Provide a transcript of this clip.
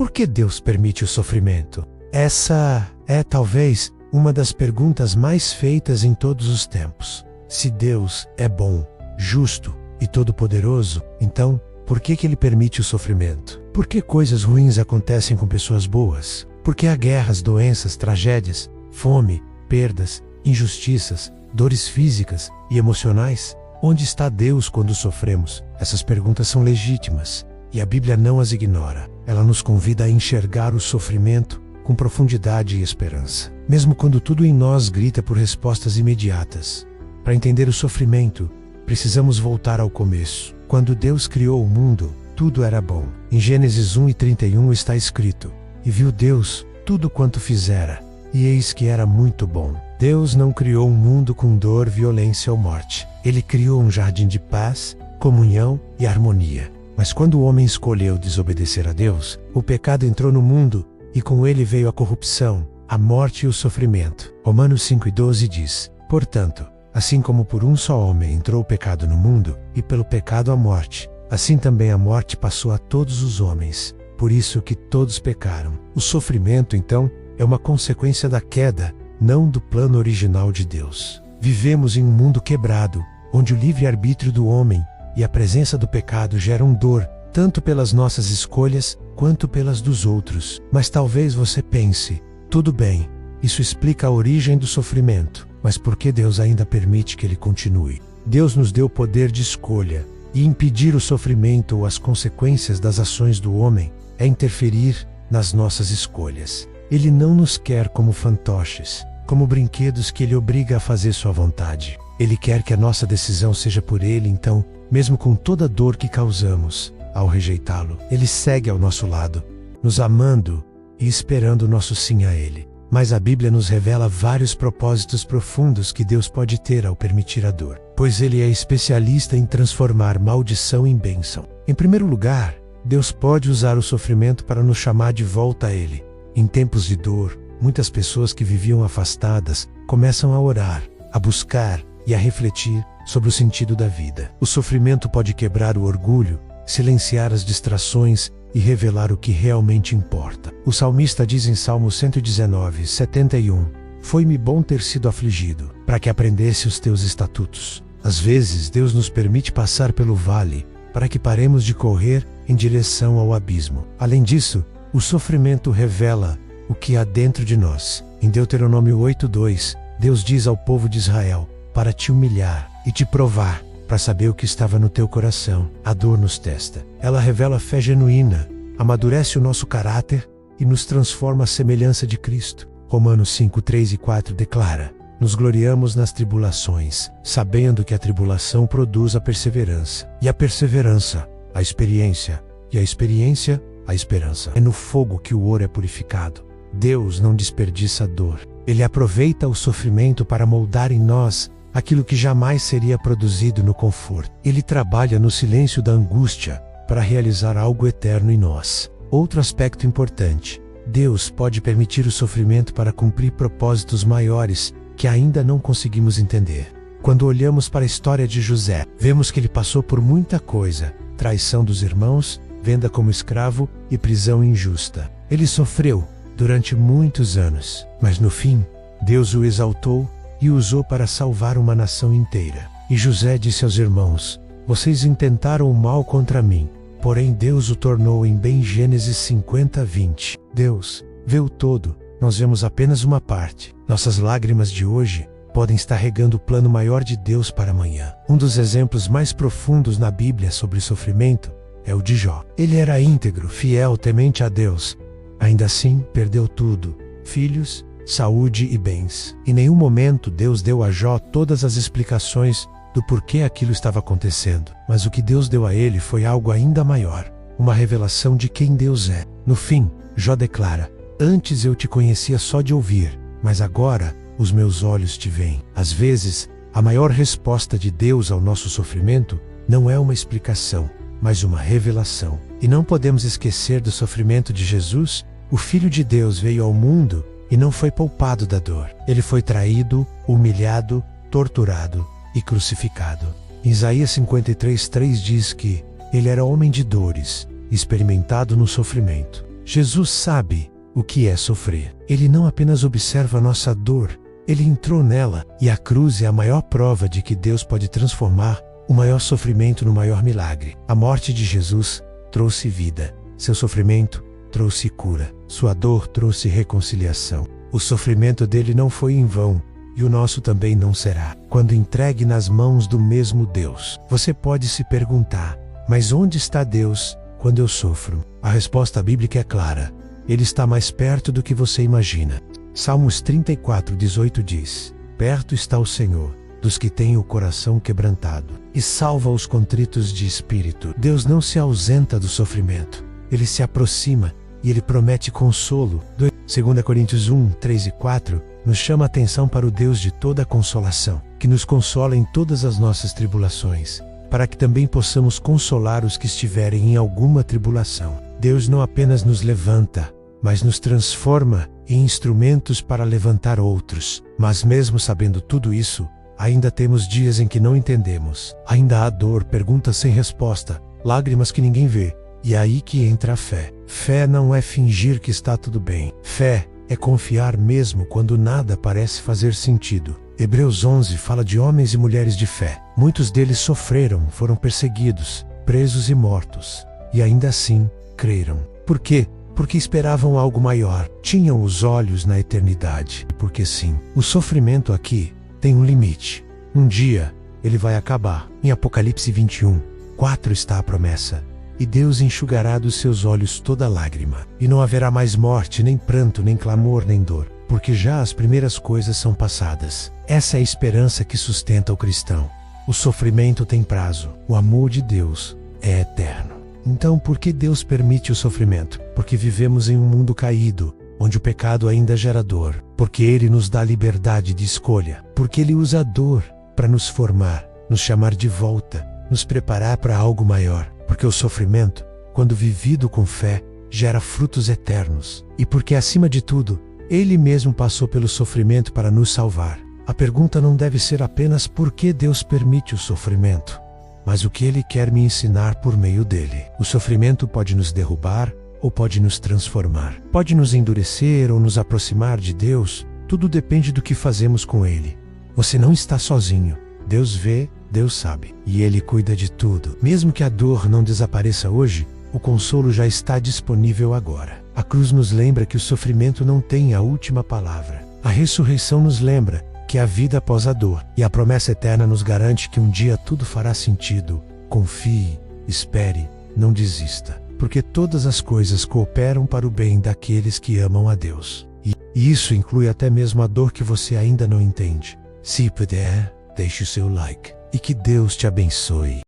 por que Deus permite o sofrimento? Essa é talvez uma das perguntas mais feitas em todos os tempos. Se Deus é bom, justo e todo-poderoso, então por que Ele permite o sofrimento? Por que coisas ruins acontecem com pessoas boas? Por que há guerras, doenças, tragédias, fome, perdas, injustiças, dores físicas e emocionais? Onde está Deus quando sofremos? Essas perguntas são legítimas e a Bíblia não as ignora. Ela nos convida a enxergar o sofrimento com profundidade e esperança. Mesmo quando tudo em nós grita por respostas imediatas. Para entender o sofrimento, precisamos voltar ao começo. Quando Deus criou o mundo, tudo era bom. Em Gênesis 1:31 está escrito: "E viu Deus tudo quanto fizera, e eis que era muito bom." Deus não criou um mundo com dor, violência ou morte. Ele criou um jardim de paz, comunhão e harmonia. Mas quando o homem escolheu desobedecer a Deus, o pecado entrou no mundo e com ele veio a corrupção, a morte e o sofrimento. Romanos 5:12 diz: "Portanto, assim como por um só homem entrou o pecado no mundo, e pelo pecado a morte, assim também a morte passou a todos os homens, por isso que todos pecaram." O sofrimento, então, é uma consequência da queda, não do plano original de Deus. Vivemos em um mundo quebrado, onde o livre-arbítrio do homem e a presença do pecado geram dor, tanto pelas nossas escolhas quanto pelas dos outros. Mas talvez você pense: tudo bem, isso explica a origem do sofrimento, mas por que Deus ainda permite que ele continue? Deus nos deu o poder de escolha, e impedir o sofrimento ou as consequências das ações do homem é interferir nas nossas escolhas. Ele não nos quer como fantoches, como brinquedos que ele obriga a fazer sua vontade. Ele quer que a nossa decisão seja por ele, então, mesmo com toda a dor que causamos ao rejeitá-lo, ele segue ao nosso lado, nos amando e esperando o nosso sim a ele. Mas a Bíblia nos revela vários propósitos profundos que Deus pode ter ao permitir a dor, pois ele é especialista em transformar maldição em bênção. Em primeiro lugar, Deus pode usar o sofrimento para nos chamar de volta a ele. Em tempos de dor, muitas pessoas que viviam afastadas começam a orar, a buscar e a refletir sobre o sentido da vida. O sofrimento pode quebrar o orgulho, silenciar as distrações e revelar o que realmente importa. O salmista diz em Salmo 119:71: "Foi-me bom ter sido afligido, para que aprendesse os teus estatutos." Às vezes, Deus nos permite passar pelo vale, para que paremos de correr em direção ao abismo. Além disso, o sofrimento revela o que há dentro de nós. Em Deuteronômio 8:2, Deus diz ao povo de Israel: "Para te humilhar e te provar, para saber o que estava no teu coração." A dor nos testa. Ela revela fé genuína, amadurece o nosso caráter e nos transforma à semelhança de Cristo. Romanos 5:3 e 4 declara: "Nos gloriamos nas tribulações, sabendo que a tribulação produz a perseverança, e a perseverança, a experiência, e a experiência, a esperança." É no fogo que o ouro é purificado. Deus não desperdiça dor. Ele aproveita o sofrimento para moldar em nós aquilo que jamais seria produzido no conforto. Ele trabalha no silêncio da angústia para realizar algo eterno em nós. Outro aspecto importante: Deus pode permitir o sofrimento para cumprir propósitos maiores que ainda não conseguimos entender. Quando olhamos para a história de José, vemos que ele passou por muita coisa: traição dos irmãos, venda como escravo e prisão injusta. Ele sofreu durante muitos anos, mas no fim, Deus o exaltou e o usou para salvar uma nação inteira. E José disse aos irmãos: "Vocês intentaram o mal contra mim, porém Deus o tornou em bem." Gênesis 50:20. Deus vê o todo, nós vemos apenas uma parte. Nossas lágrimas de hoje podem estar regando o plano maior de Deus para amanhã. Um dos exemplos mais profundos na Bíblia sobre sofrimento é o de Jó. Ele era íntegro, fiel, temente a Deus. Ainda assim, perdeu tudo: filhos, saúde e bens. Em nenhum momento Deus deu a Jó todas as explicações do porquê aquilo estava acontecendo. Mas o que Deus deu a ele foi algo ainda maior: uma revelação de quem Deus é. No fim, Jó declara: "Antes eu te conhecia só de ouvir, mas agora os meus olhos te veem." Às vezes, a maior resposta de Deus ao nosso sofrimento não é uma explicação, mas uma revelação. E não podemos esquecer do sofrimento de Jesus. O Filho de Deus veio ao mundo e não foi poupado da dor. Ele foi traído, humilhado, torturado e crucificado. Em Isaías 53:3 diz que ele era homem de dores, experimentado no sofrimento. Jesus sabe o que é sofrer. Ele não apenas observa a nossa dor, ele entrou nela, e a cruz é a maior prova de que Deus pode transformar o maior sofrimento no maior milagre. A morte de Jesus trouxe vida. Seu sofrimento trouxe cura. Sua dor trouxe reconciliação. O sofrimento dele não foi em vão, e o nosso também não será, quando entregue nas mãos do mesmo Deus. Você pode se perguntar, mas onde está Deus quando eu sofro? A resposta bíblica é clara. Ele está mais perto do que você imagina. Salmos 34:18 diz: perto está o Senhor dos que têm o coração quebrantado, e salva os contritos de espírito. Deus não se ausenta do sofrimento. Ele se aproxima e ele promete consolo. 2 Coríntios 1:3 e 4 nos chama a atenção para o Deus de toda consolação, que nos consola em todas as nossas tribulações, para que também possamos consolar os que estiverem em alguma tribulação. Deus não apenas nos levanta, mas nos transforma em instrumentos para levantar outros. Mas mesmo sabendo tudo isso, ainda temos dias em que não entendemos. Ainda há dor, perguntas sem resposta, lágrimas que ninguém vê. E é aí que entra a fé. Fé não é fingir que está tudo bem. Fé é confiar mesmo quando nada parece fazer sentido. Hebreus 11 fala de homens e mulheres de fé. Muitos deles sofreram, foram perseguidos, presos e mortos. E ainda assim, creram. Por quê? Porque esperavam algo maior. Tinham os olhos na eternidade. Porque sim, o sofrimento aqui tem um limite. Um dia, ele vai acabar. Em Apocalipse 21:4 está a promessa: e Deus enxugará dos seus olhos toda lágrima, e não haverá mais morte, nem pranto, nem clamor, nem dor, porque já as primeiras coisas são passadas. Essa é a esperança que sustenta o cristão. O sofrimento tem prazo, o amor de Deus é eterno. Então, por que Deus permite o sofrimento? Porque vivemos em um mundo caído, onde o pecado ainda gera dor. Porque Ele nos dá liberdade de escolha. Porque Ele usa a dor para nos formar, nos chamar de volta, nos preparar para algo maior. Porque o sofrimento, quando vivido com fé, gera frutos eternos. E porque, acima de tudo, Ele mesmo passou pelo sofrimento para nos salvar. A pergunta não deve ser apenas por que Deus permite o sofrimento, mas o que Ele quer me ensinar por meio dele. O sofrimento pode nos derrubar ou pode nos transformar. Pode nos endurecer ou nos aproximar de Deus. Tudo depende do que fazemos com Ele. Você não está sozinho. Deus vê, Deus sabe, e Ele cuida de tudo. Mesmo que a dor não desapareça hoje, o consolo já está disponível agora. A cruz nos lembra que o sofrimento não tem a última palavra. A ressurreição nos lembra que há vida após a dor, e a promessa eterna nos garante que um dia tudo fará sentido. Confie, espere, não desista, porque todas as coisas cooperam para o bem daqueles que amam a Deus. E isso inclui até mesmo a dor que você ainda não entende. Se puder, deixe o seu like. E que Deus te abençoe.